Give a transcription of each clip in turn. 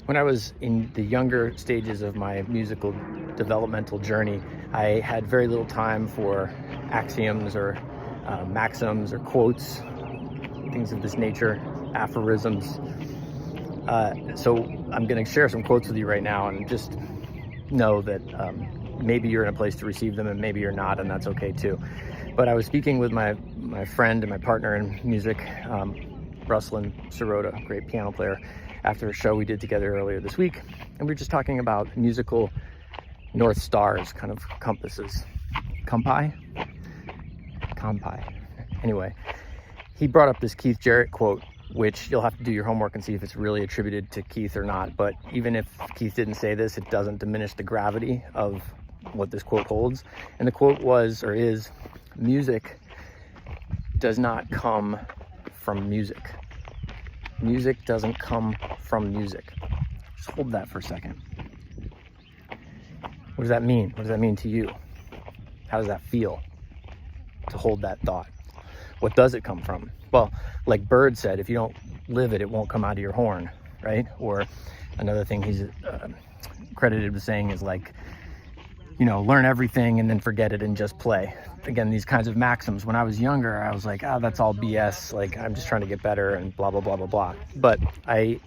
When I was in the younger stages of my musical developmental journey, I had very little time for axioms or maxims or quotes, things of this nature, aphorisms. So I'm going to share some quotes with you right now, and just know that maybe you're in a place to receive them and maybe you're not, and that's okay too. But I was speaking with my friend and my partner in music, Russell Sirota, great piano player, after a show we did together earlier this week, and we were just talking about musical North Stars, kind of compasses. Compi? Anyway, he brought up this Keith Jarrett quote, which you'll have to do your homework and see if it's really attributed to Keith or not. But even if Keith didn't say this, it doesn't diminish the gravity of what this quote holds. And the quote was, or is, music does not come from music. Music doesn't come from music. Just hold that for a second. What does that mean? What does that mean to you? How does that feel to hold that thought? What does it come from? Well, like Bird said, if you don't live it, it won't come out of your horn, right? Or another thing he's credited with saying is like, learn everything and then forget it and just play. Again, these kinds of maxims. When I was younger, I was like, that's all BS. Like, I'm just trying to get better and blah, blah, blah, blah, blah. But I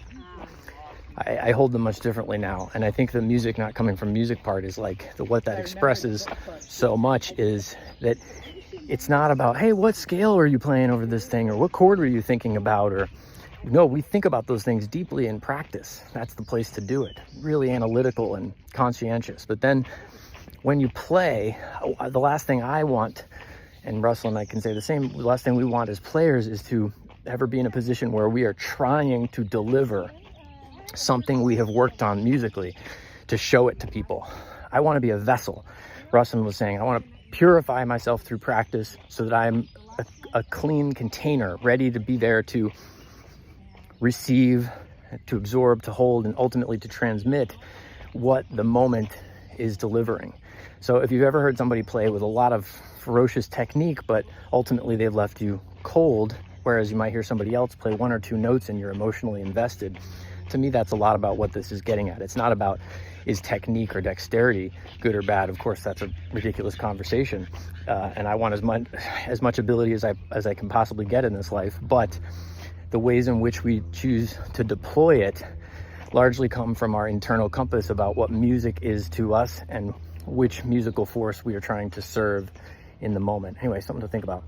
hold them much differently now. And I think the music not coming from music part is like what that expresses so much is that it's not about, hey, what scale are you playing over this thing? Or what chord were you thinking about? Or no, we think about those things deeply in practice. That's the place to do it. Really analytical and conscientious. But then when you play, the last thing I want, and Russell and I can say the same, the last thing we want as players is to ever be in a position where we are trying to deliver something we have worked on musically to show it to people. I want to be a vessel. Russell was saying, I want to purify myself through practice so that I'm a clean container, ready to be there to receive, to absorb, to hold, and ultimately to transmit what the moment is delivering. So if you've ever heard somebody play with a lot of ferocious technique, but ultimately they've left you cold, whereas you might hear somebody else play one or two notes and you're emotionally invested, to me that's a lot about what this is getting at. It's not about is technique or dexterity good or bad. Of course, that's a ridiculous conversation, and I want as much ability as I can possibly get in this life. But the ways in which we choose to deploy it largely come from our internal compass about what music is to us and which musical force we are trying to serve in the moment. Anyway, something to think about.